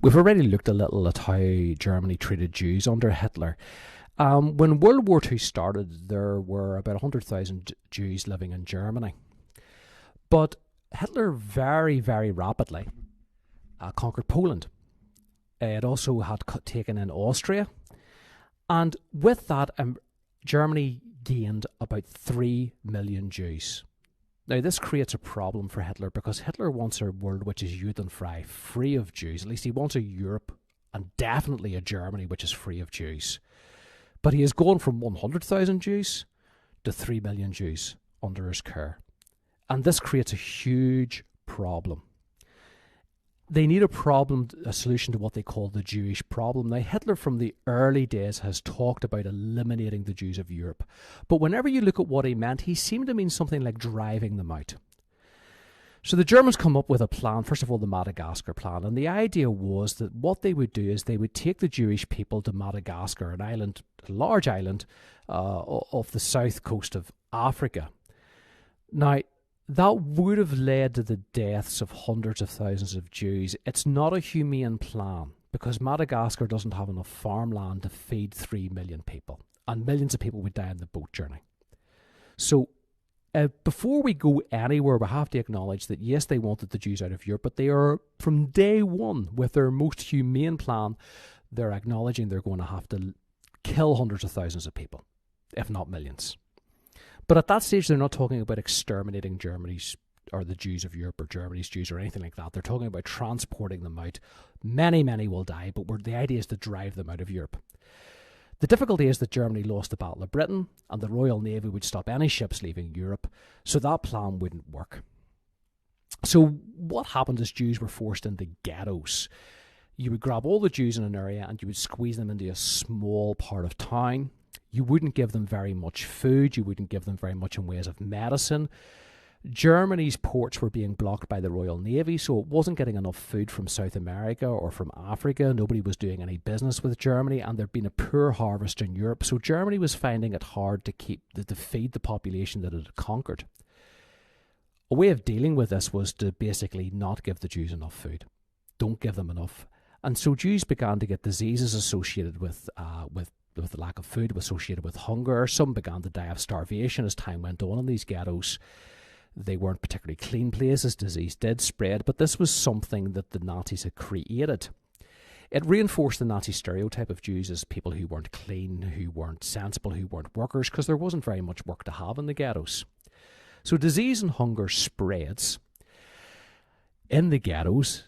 We've already looked a little at how Germany treated Jews under Hitler. When World War II started, there were about 100,000 Jews living in Germany. But Hitler very, very rapidly conquered Poland. It also had taken in Austria. And with that, Germany gained about 3 million Jews. Now, this creates a problem for Hitler because Hitler wants a world which is Judenfrei, free of Jews. At least he wants a Europe and definitely a Germany which is free of Jews. But he has gone from 100,000 Jews to 3 million Jews under his care. And this creates a huge problem. They need a solution to what they call the Jewish problem. Now, Hitler from the early days has talked about eliminating the Jews of Europe. But whenever you look at what he meant, he seemed to mean something like driving them out. So the Germans come up with a plan, first of all, the Madagascar plan. And the idea was that what they would do is they would take the Jewish people to Madagascar, an island, a large island off the south coast of Africa. Now, that would have led to the deaths of hundreds of thousands of Jews. It's not a humane plan because Madagascar doesn't have enough farmland to feed 3 million people, and millions of people would die on the boat journey. So before we go anywhere, we have to acknowledge that yes, they wanted the Jews out of Europe, but they are, from day one, with their most humane plan, they're acknowledging they're going to have to kill hundreds of thousands of people, if not millions. But at that stage, they're not talking about exterminating Germany's or the Jews of Europe or Germany's Jews or anything like that. They're talking about transporting them out. Many, many will die, but the idea is to drive them out of Europe. The difficulty is that Germany lost the Battle of Britain, and the Royal Navy would stop any ships leaving Europe, so that plan wouldn't work. So what happened is Jews were forced into ghettos. You would grab all the Jews in an area and you would squeeze them into a small part of town. You wouldn't give them very much food. You wouldn't give them very much in ways of medicine. Germany's ports were being blocked by the Royal Navy, so it wasn't getting enough food from South America or from Africa. Nobody was doing any business with Germany, and there'd been a poor harvest in Europe. So Germany was finding it hard to feed the population that it had conquered. A way of dealing with this was to basically not give the Jews enough food. Don't give them enough. And so Jews began to get diseases associated with the lack of food, associated with hunger. Some began to die of starvation as time went on in these ghettos. They weren't particularly clean places. Disease did spread, but this was something that the Nazis had created. It reinforced the Nazi stereotype of Jews as people who weren't clean, who weren't sensible, who weren't workers, because there wasn't very much work to have in the ghettos. So disease and hunger spreads in the ghettos.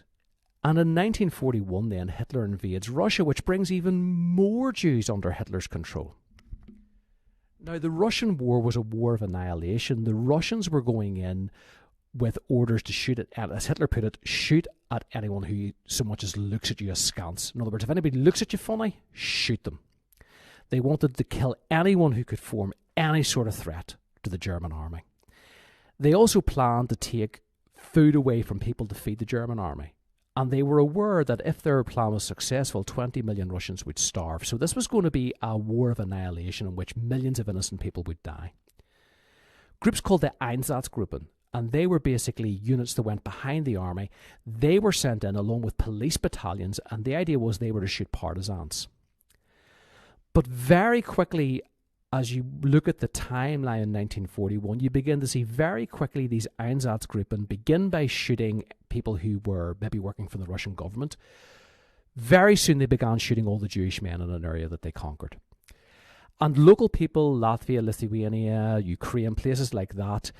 And in 1941, then, Hitler invades Russia, which brings even more Jews under Hitler's control. Now, the Russian war was a war of annihilation. The Russians were going in with orders to shoot at, as Hitler put it, shoot at anyone who so much as looks at you askance. In other words, if anybody looks at you funny, shoot them. They wanted to kill anyone who could form any sort of threat to the German army. They also planned to take food away from people to feed the German army. And they were aware that if their plan was successful, 20 million Russians would starve. So this was going to be a war of annihilation in which millions of innocent people would die. Groups called the Einsatzgruppen, and they were basically units that went behind the army. They were sent in along with police battalions, and the idea was they were to shoot partisans. But very quickly, as you look at the timeline in 1941, you begin to see very quickly these Einsatzgruppen begin by shooting people who were maybe working for the Russian government. Very soon they began shooting all the Jewish men in an area that they conquered. And local people, Latvia, Lithuania, Ukraine, places like that,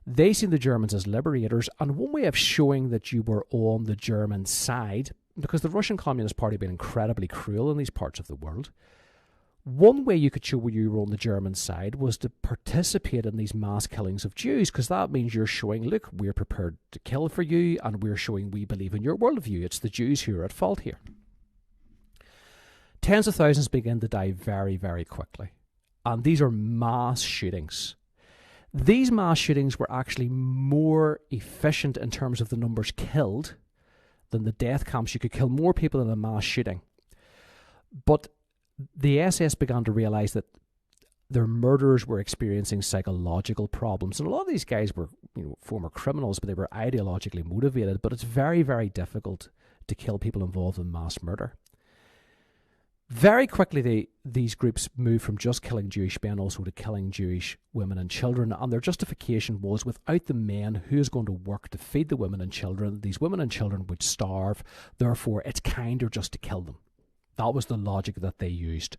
they seen the Germans as liberators. And one way of showing that you were on the German side, because the Russian Communist Party had been incredibly cruel in these parts of the world, one way you could show you were on the German side was to participate in these mass killings of Jews, because that means you're showing, look, we're prepared to kill for you, and we're showing we believe in your worldview. It's the Jews who are at fault here. Tens of thousands begin to die very, very quickly. And these are mass shootings. These mass shootings were actually more efficient in terms of the numbers killed than the death camps. You could kill more people in a mass shooting. But the SS began to realize that their murderers were experiencing psychological problems. And a lot of these guys were former criminals, but they were ideologically motivated. But it's very, very difficult to kill people involved in mass murder. Very quickly, these groups moved from just killing Jewish men also to killing Jewish women and children, and their justification was without the men, who is going to work to feed the women and children? These women and children would starve, therefore it's kinder just to kill them. That was the logic that they used.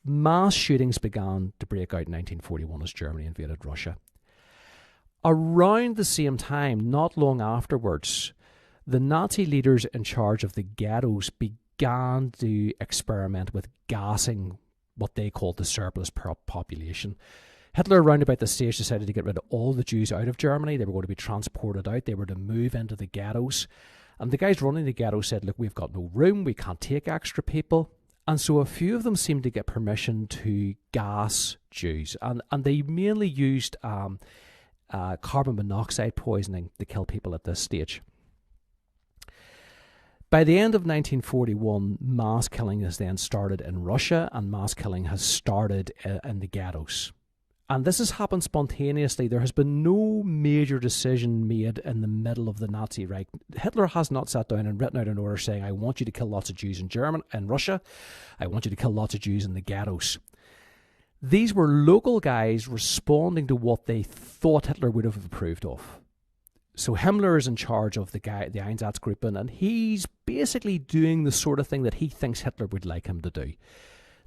Mass shootings began to break out in 1941 as Germany invaded Russia. Around the same time, not long afterwards, the Nazi leaders in charge of the ghettos began to experiment with gassing what they called the surplus population. Hitler, around about this stage, decided to get rid of all the Jews out of Germany. They were going to be transported out. They were to move into the ghettos. And the guys running the ghetto said, look, we've got no room. We can't take extra people. And so a few of them seemed to get permission to gas Jews. And they mainly used carbon monoxide poisoning to kill people at this stage. By the end of 1941, mass killing has then started in Russia, and mass killing has started in the ghettos. And this has happened spontaneously. There has been no major decision made in the middle of the Nazi Reich. Hitler has not sat down and written out an order saying, I want you to kill lots of Jews in Russia. I want you to kill lots of Jews in the ghettos. These were local guys responding to what they thought Hitler would have approved of. So Himmler is in charge of the Einsatzgruppen, and he's basically doing the sort of thing that he thinks Hitler would like him to do.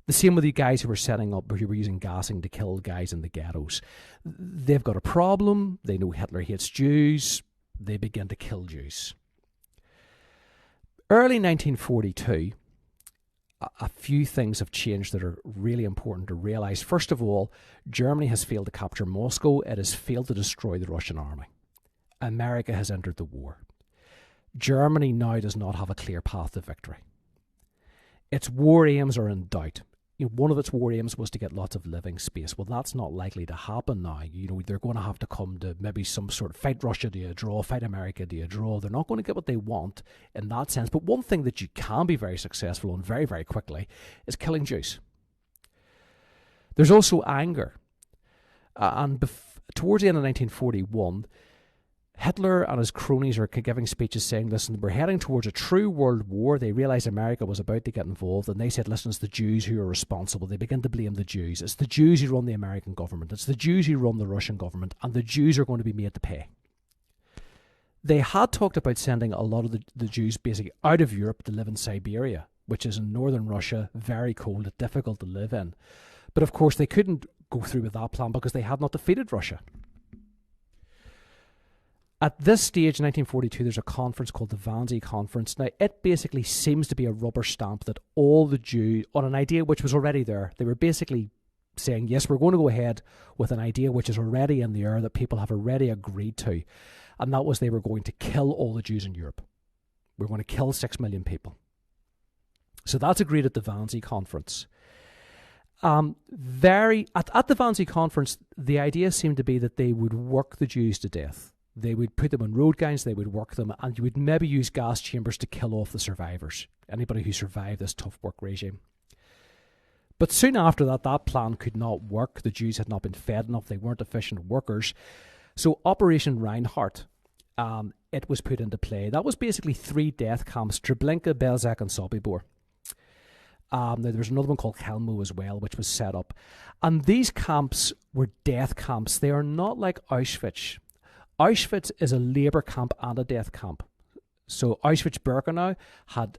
The same with the guys who were using gassing to kill guys in the ghettos. They've got a problem. They know Hitler hates Jews. They begin to kill Jews. Early 1942, a few things have changed that are really important to realise. First of all, Germany has failed to capture Moscow. It has failed to destroy the Russian army. America has entered the war. Germany now does not have a clear path to victory. Its war aims are in doubt. One of its war aims was to get lots of living space. Well, that's not likely to happen now. They're going to have to come to maybe some sort of fight Russia to a draw, fight America to a draw. They're not going to get what they want in that sense. But one thing that you can be very successful on very, very quickly is killing Jews. There's also anger. Towards the end of 1941, Hitler and his cronies are giving speeches saying, listen, we're heading towards a true world war. They realised America was about to get involved, and they said, listen, it's the Jews who are responsible. They begin to blame the Jews. It's the Jews who run the American government. It's the Jews who run the Russian government, and the Jews are going to be made to pay. They had talked about sending a lot of the Jews basically out of Europe to live in Siberia, which is in northern Russia, very cold, difficult to live in. But of course, they couldn't go through with that plan because they had not defeated Russia. At this stage, in 1942, there's a conference called the Wannsee Conference. Now, it basically seems to be a rubber stamp that all the Jews, on an idea which was already there, they were basically saying, yes, we're going to go ahead with an idea which is already in the air that people have already agreed to. And that was they were going to kill all the Jews in Europe. We're going to kill 6 million people. So that's agreed at the Wannsee Conference. At the Wannsee Conference, the idea seemed to be that they would work the Jews to death. They would put them on road gangs, they would work them, and you would maybe use gas chambers to kill off the survivors, anybody who survived this tough work regime. But soon after that, that plan could not work. The Jews had not been fed enough, they weren't efficient workers. So Operation Reinhardt, it was put into play. That was basically 3 death camps, Treblinka, Belzec and Sobibor. Now, there was another one called Kelmo as well, which was set up. And these camps were death camps. They are not like Auschwitz. Auschwitz is a labour camp and a death camp. So Auschwitz-Birkenau had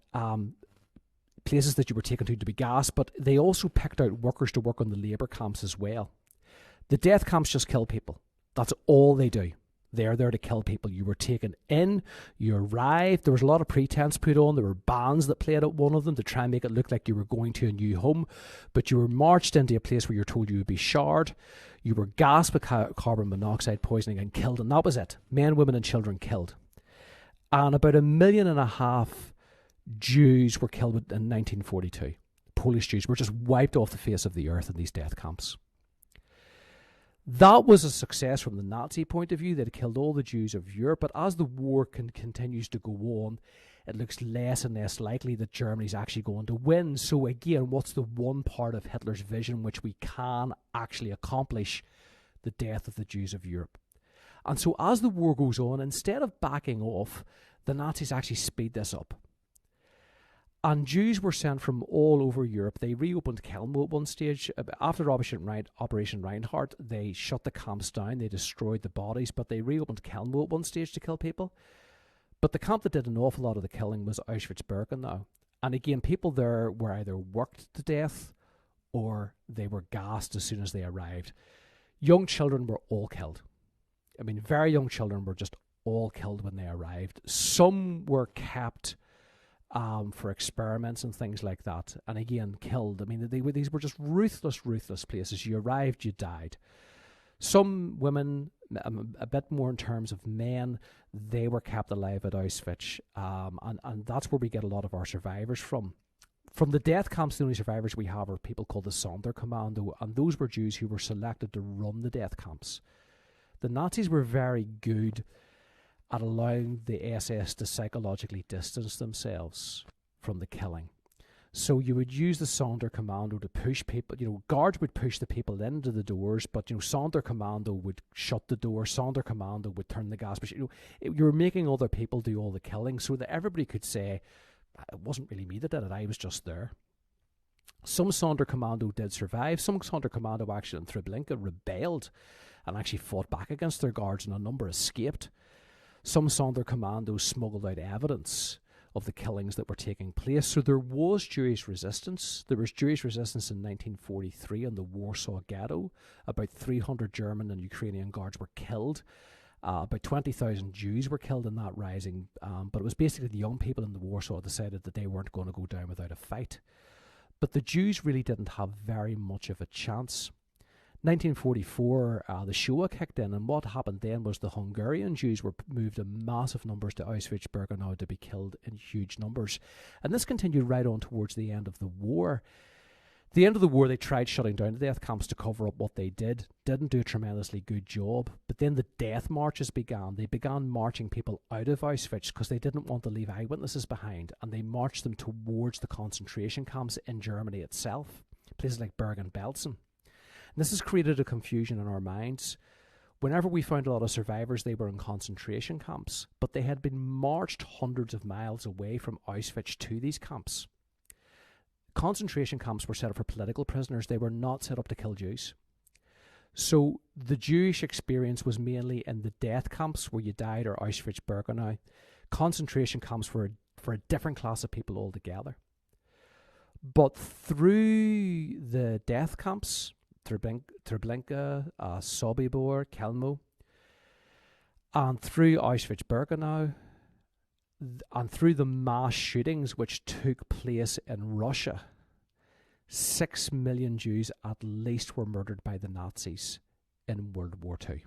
places that you were taken to be gassed, but they also picked out workers to work on the labour camps as well. The death camps just kill people. That's all they do. They're there to kill people. You were taken in, you arrived, there was a lot of pretense put on, there were bands that played at one of them to try and make it look like you were going to a new home, but you were marched into a place where you're told you would be showered, you were gassed with carbon monoxide poisoning and killed, and that was it. Men, women and children killed. And about 1.5 million Jews were killed in 1942. Polish Jews were just wiped off the face of the earth in these death camps. That was a success from the Nazi point of view. They'd killed all the Jews of Europe, but as the war continues to go on, it looks less and less likely that Germany's actually going to win. So again, what's the one part of Hitler's vision which we can actually accomplish? The death of the Jews of Europe. And so as the war goes on, instead of backing off, the Nazis actually speed this up. And Jews were sent from all over Europe. They reopened Kelmo at one stage. After Operation Reinhardt, they shut the camps down. They destroyed the bodies, but they reopened Kelmo at one stage to kill people. But the camp that did an awful lot of the killing was Auschwitz-Birkenau. And again, people there were either worked to death or they were gassed as soon as they arrived. Young children were all killed. I mean, very young children were just all killed when they arrived. Some were kept for experiments and things like that, and again, killed. I mean, these were just ruthless, ruthless places. You arrived, you died. Some women, a bit more in terms of men, they were kept alive at Auschwitz, and that's where we get a lot of our survivors from. From the death camps, the only survivors we have are people called the Sonderkommando, and those were Jews who were selected to run the death camps. The Nazis were very good at allowing the SS to psychologically distance themselves from the killing. So you would use the Sonderkommando to push people. Guards would push the people into the doors, but Sonderkommando would shut the door. Sonderkommando would turn the gas. But you were making other people do all the killing, so that everybody could say, "It wasn't really me that did it. I was just there." Some Sonderkommando did survive. Some Sonderkommando actually in Treblinka rebelled and actually fought back against their guards, and a number escaped. Some Sonderkommandos smuggled out evidence of the killings that were taking place. So there was Jewish resistance. There was Jewish resistance in 1943 in the Warsaw Ghetto. About 300 German and Ukrainian guards were killed. About 20,000 Jews were killed in that rising. But it was basically the young people in the Warsaw decided that they weren't going to go down without a fight. But the Jews really didn't have very much of a chance. 1944, the Shoah kicked in, and what happened then was the Hungarian Jews were moved in massive numbers to Auschwitz-Birkenau to be killed in huge numbers. And this continued right on towards the end of the war. The end of the war, they tried shutting down the death camps to cover up what they did. Didn't do a tremendously good job. But then the death marches began. They began marching people out of Auschwitz because they didn't want to leave eyewitnesses behind. And they marched them towards the concentration camps in Germany itself, places like Bergen-Belsen. This has created a confusion in our minds. Whenever we found a lot of survivors, they were in concentration camps, but they had been marched hundreds of miles away from Auschwitz to these camps. Concentration camps were set up for political prisoners. They were not set up to kill Jews. So the Jewish experience was mainly in the death camps where you died, or Auschwitz-Birkenau. Concentration camps for a different class of people altogether. But through the death camps, Treblinka, Sobibor, Kelmo, and through Auschwitz-Birkenau, and through the mass shootings which took place in Russia, 6 million Jews at least were murdered by the Nazis in World War II.